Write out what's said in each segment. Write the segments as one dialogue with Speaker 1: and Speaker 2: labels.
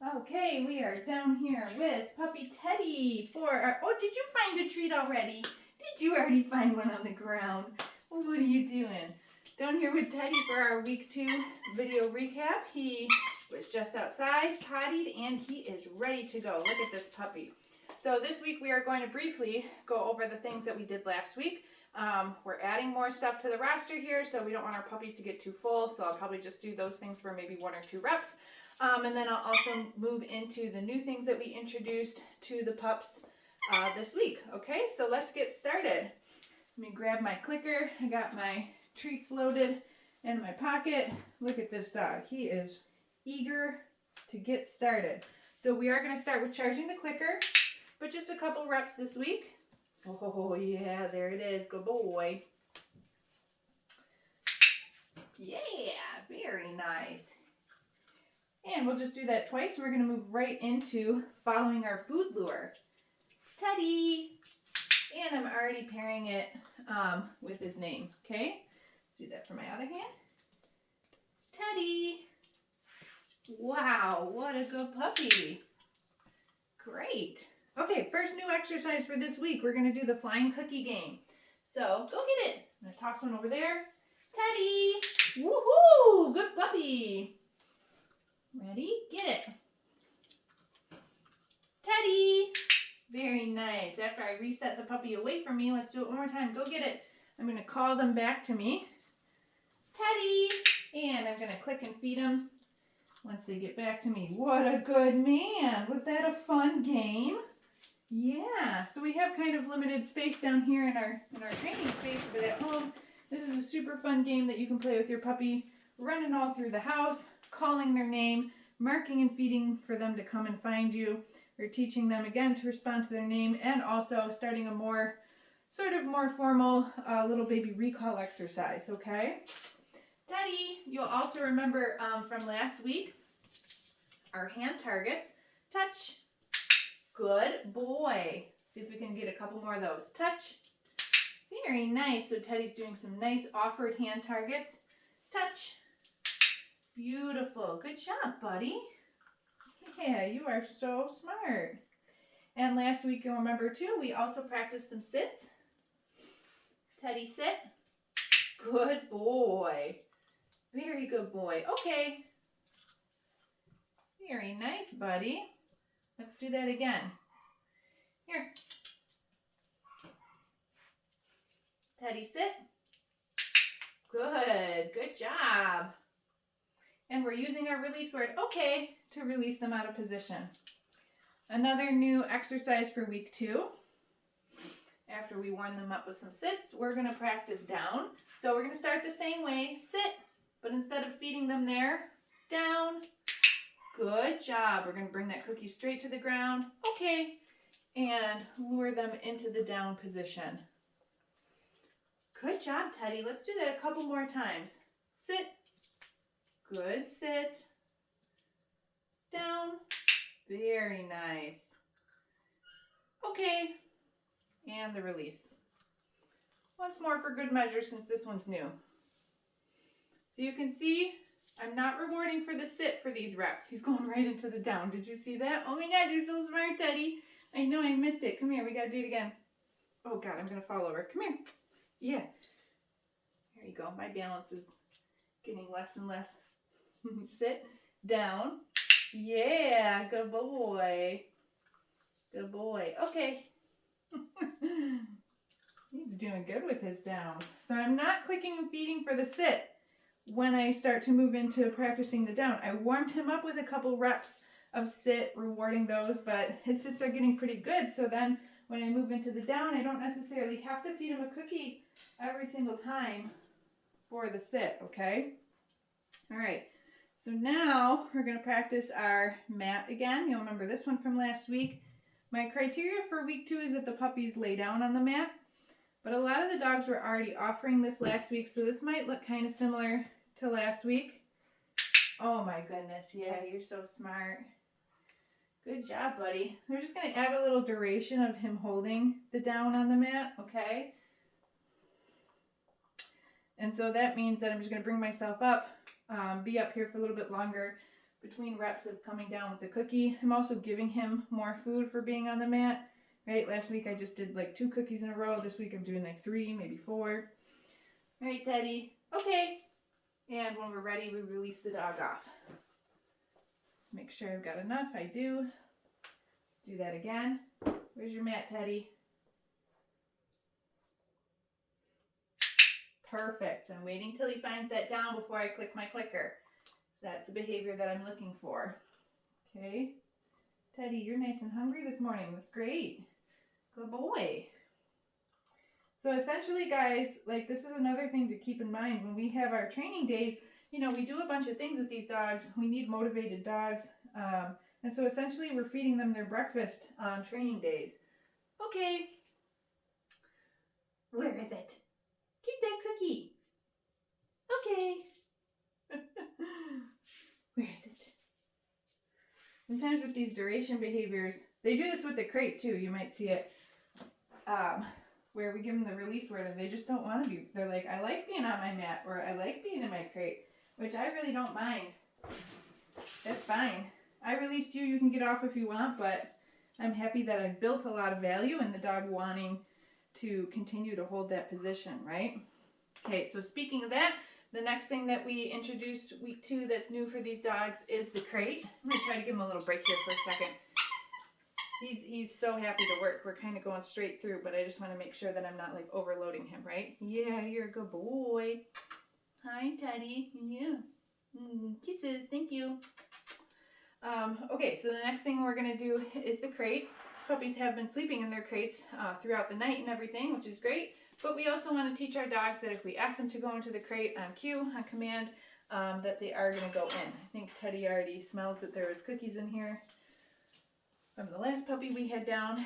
Speaker 1: Okay, we are down here with puppy Teddy for our... Oh, did you find a treat already? Did you already find one on the ground? Well, what are you doing? Down here with Teddy for our week 2 video recap. He was just outside, pottied, and he is ready to go. Look at this puppy. So this week we are going to briefly go over the things that we did last week. We're adding more stuff to the roster here, so we don't want our puppies to get too full, so I'll probably just do those things for maybe 1 or 2 reps. And then I'll also move into the new things that we introduced to the pups this week. Okay, so let's get started. Let me grab my clicker. I got my treats loaded in my pocket. Look at this dog. He is eager to get started. So we are going to start with charging the clicker, but just a couple reps this week. Oh yeah, there it is. Good boy. Yeah, very nice. And we'll just do that twice. We're going to move right into following our food lure. Teddy. And I'm already pairing it with his name. Okay? Let's do that for my other hand. Teddy. Wow, what a good puppy. Great. Okay, first new exercise for this week. We're going to do the flying cookie game. So go get it. I'm going to toss one over there. Teddy. Woohoo! Good puppy. Ready? Get it. Teddy. Very nice. After I reset the puppy away from me, let's do it one more time. Go get it. I'm going to call them back to me. Teddy. And I'm going to click and feed them once they get back to me. What a good man. Was that a fun game? Yeah. So we have kind of limited space down here in our training space, but at home, this is a super fun game that you can play with your puppy, running all through the house, calling their name, marking and feeding for them to come and find you. We're teaching them again to respond to their name, and also starting a more formal little baby recall exercise, okay? Teddy, you'll also remember from last week, our hand targets. Touch. Good boy. See if we can get a couple more of those. Touch. Very nice. So Teddy's doing some nice offered hand targets. Touch. Beautiful. Good job, buddy. Yeah, you are so smart. And last week, you'll remember too, we also practiced some sits. Teddy, sit. Good boy. Very good boy. Okay. Very nice, buddy. Let's do that again. Here. Teddy, sit. Good. Good job. And we're using our release word, okay, to release them out of position. Another new exercise for week 2. After we warm them up with some sits, we're going to practice down. So we're going to start the same way, sit, but instead of feeding them there, down. Good job. We're going to bring that cookie straight to the ground. Okay. And lure them into the down position. Good job, Teddy. Let's do that a couple more times. Sit. Good sit. Down. Very nice. Okay. And the release. Once more for good measure since this one's new. So you can see I'm not rewarding for the sit for these reps. He's going right into the down. Did you see that? Oh my God, you're so smart, Teddy. I know I missed it. Come here, we got to do it again. Oh God, I'm going to fall over. Come here. Yeah. There you go. My balance is getting less and less. Sit down. Yeah, good boy. Good boy. Okay. He's doing good with his down. So I'm not clicking and feeding for the sit when I start to move into practicing the down. I warmed him up with a couple reps of sit, rewarding those, but his sits are getting pretty good. So then when I move into the down, I don't necessarily have to feed him a cookie every single time for the sit, okay? All right. So now we're going to practice our mat again. You'll remember this one from last week. My criteria for week 2 is that the puppies lay down on the mat. But a lot of the dogs were already offering this last week, so this might look kind of similar to last week. Oh my goodness, yeah, you're so smart. Good job, buddy. We're just going to add a little duration of him holding the down on the mat, okay? And so that means that I'm just going to bring myself up, be up here for a little bit longer, between reps of coming down with the cookie. I'm also giving him more food for being on the mat, right? Last week I just did like 2 cookies in a row. This week I'm doing like 3, maybe 4. All right, Teddy. Okay. And when we're ready, we release the dog off. Let's make sure I've got enough. I do. Let's do that again. Where's your mat, Teddy? Perfect. So I'm waiting till he finds that down before I click my clicker. So that's the behavior that I'm looking for. Okay. Teddy, you're nice and hungry this morning. That's great. Good boy. So essentially, guys, like this is another thing to keep in mind when we have our training days. You know, we do a bunch of things with these dogs. We need motivated dogs. And so essentially we're feeding them their breakfast on training days. Okay. Where is it? Keep that cookie. Okay. Where is it? Sometimes with these duration behaviors, they do this with the crate too. You might see it where we give them the release word and they just don't want to be. They're like, I like being on my mat, or I like being in my crate, which I really don't mind. That's fine. I released you. You can get off if you want, but I'm happy that I've built a lot of value in the dog wanting to continue to hold that position, right? Okay, so speaking of that, the next thing that we introduced week 2 that's new for these dogs is the crate. I'm going to try to give him a little break here for a second. He's so happy to work. We're kind of going straight through, but I just want to make sure that I'm not like overloading him, right? Yeah, you're a good boy. Hi, Teddy. Yeah. Kisses. Thank you. Okay, so the next thing we're going to do is the crate. Puppies have been sleeping in their crates throughout the night and everything, which is great. But we also want to teach our dogs that if we ask them to go into the crate on cue, on command, that they are going to go in. I think Teddy already smells that there is cookies in here from the last puppy we had down.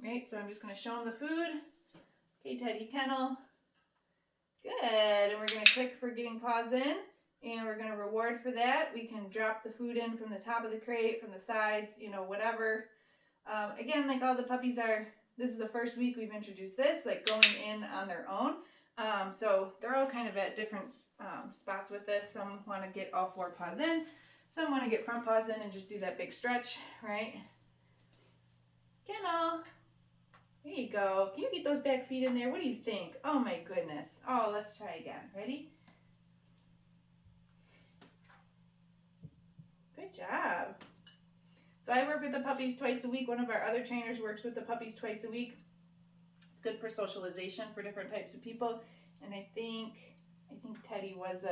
Speaker 1: Right, so I'm just going to show him the food. Okay, Teddy, kennel. Good, and we're going to click for getting paws in. And we're going to reward for that. We can drop the food in from the top of the crate, from the sides, you know, whatever. Again, like all the puppies are, this is the first week we've introduced this, like going in on their own. So they're all kind of at different spots with this. Some want to get all 4 paws in. Some want to get front paws in and just do that big stretch, right? Kennel. There you go. Can you get those back feet in there? What do you think? Oh my goodness. Oh, let's try again. Ready? Good job. So I work with the puppies twice a week. One of our other trainers works with the puppies twice a week. It's good for socialization for different types of people. And I think Teddy was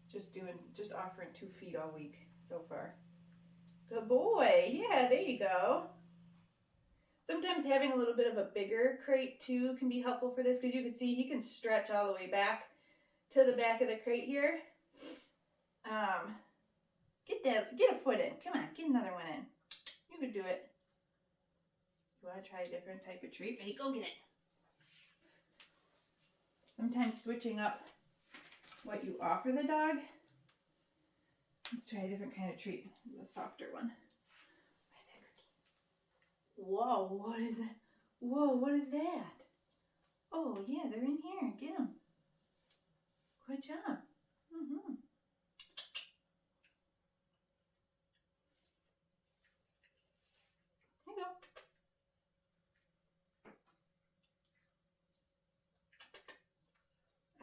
Speaker 1: just offering 2 feet all week so far. Good boy. Yeah, there you go. Sometimes having a little bit of a bigger crate too can be helpful for this, because you can see he can stretch all the way back to the back of the crate here. Get a foot in. Come on, get another one in. You can do it. You want to try a different type of treat? Ready, go get it. Sometimes switching up what you offer the dog. Let's try a different kind of treat. This is a softer one. Where's that cookie? Whoa, what is that? Whoa, what is that? Oh, yeah, they're in here. Get them. Good job. Mm-hmm. There you go.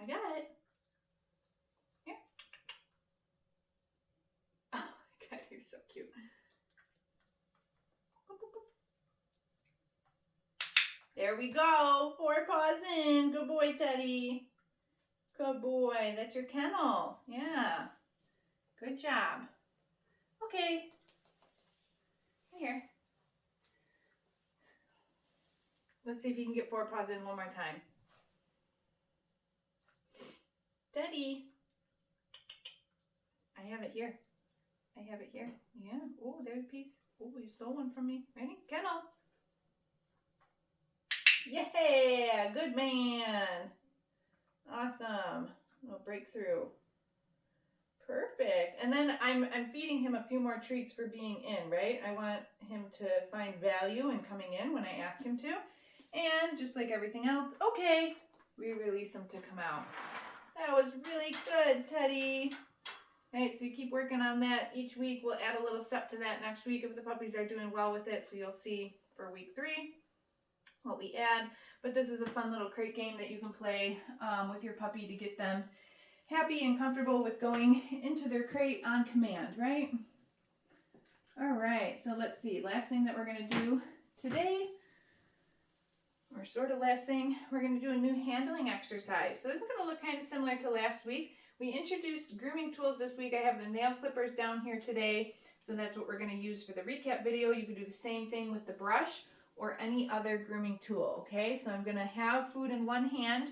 Speaker 1: I got it. Here. Oh my God, you're so cute. There we go. 4 paws in. Good boy, Teddy. Good boy. That's your kennel. Yeah. Good job. Okay. Here. Let's see if you can get 4 paws in one more time. Teddy. I have it here. I have it here. Yeah. Oh, there's a piece. Oh, you stole one from me. Ready? Kennel. Yeah. Good man. Awesome. Little breakthrough. Perfect. And then I'm feeding him a few more treats for being in, right? I want him to find value in coming in when I ask him to. And just like everything else, okay, we release him to come out. That was really good, Teddy. All right, so you keep working on that. Each week we'll add a little step to that next week if the puppies are doing well with it. So you'll see for week 3 what we add. But this is a fun little crate game that you can play with your puppy to get them happy and comfortable with going into their crate on command, right? All right, so let's see. Last thing that we're going to do today, or sort of last thing, we're going to do a new handling exercise. So this is going to look kind of similar to last week. We introduced grooming tools this week. I have the nail clippers down here today, so that's what we're going to use for the recap video. You can do the same thing with the brush or any other grooming tool, okay? So I'm going to have food in one hand,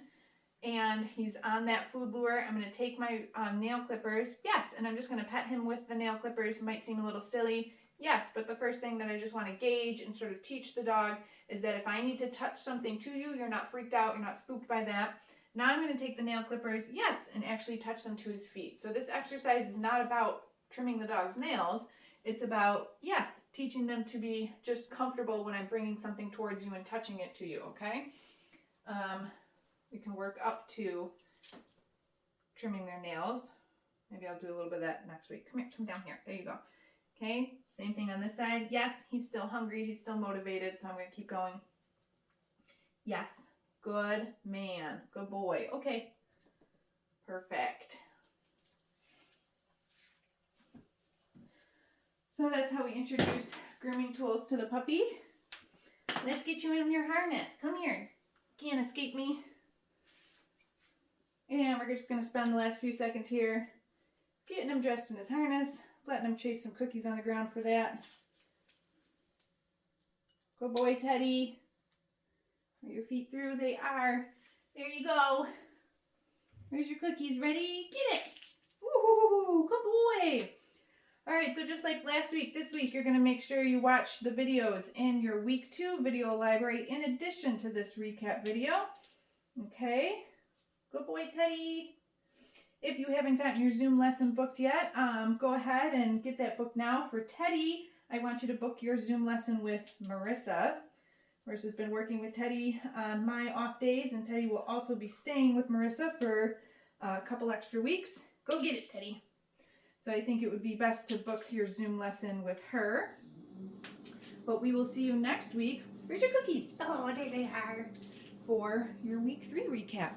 Speaker 1: and he's on that food lure. I'm going to take my nail clippers, yes, and I'm just going to pet him with the nail clippers. It might seem a little silly, yes, but the first thing that I just want to gauge and sort of teach the dog is that if I need to touch something to you, you're not freaked out, you're not spooked by that. Now I'm going to take the nail clippers, yes, and actually touch them to his feet. So this exercise is not about trimming the dog's nails. It's about, yes, teaching them to be just comfortable when I'm bringing something towards you and touching it to you, okay? We can work up to trimming their nails. Maybe I'll do a little bit of that next week. Come here, come down here. There you go. Okay, same thing on this side. Yes, he's still hungry. He's still motivated, so I'm going to keep going. Yes. Good man. Good boy. Okay. Perfect. So that's how we introduce grooming tools to the puppy. Let's get you in your harness. Come here. Can't escape me. And we're just going to spend the last few seconds here getting him dressed in his harness, letting him chase some cookies on the ground for that. Good boy, Teddy. Are your feet through? They are. There you go. There's your cookies. Ready? Get it. Woohoo! Good boy. All right, so just like last week, this week, you're going to make sure you watch the videos in your week 2 video library in addition to this recap video. Okay. Good boy, Teddy. If you haven't gotten your Zoom lesson booked yet, go ahead and get that booked now. For Teddy, I want you to book your Zoom lesson with Marissa. Marissa's been working with Teddy on my off days, and Teddy will also be staying with Marissa for a couple extra weeks. Go get it, Teddy. So I think it would be best to book your Zoom lesson with her. But we will see you next week. Where's your cookies? Oh, there they are. For your week 3 recap.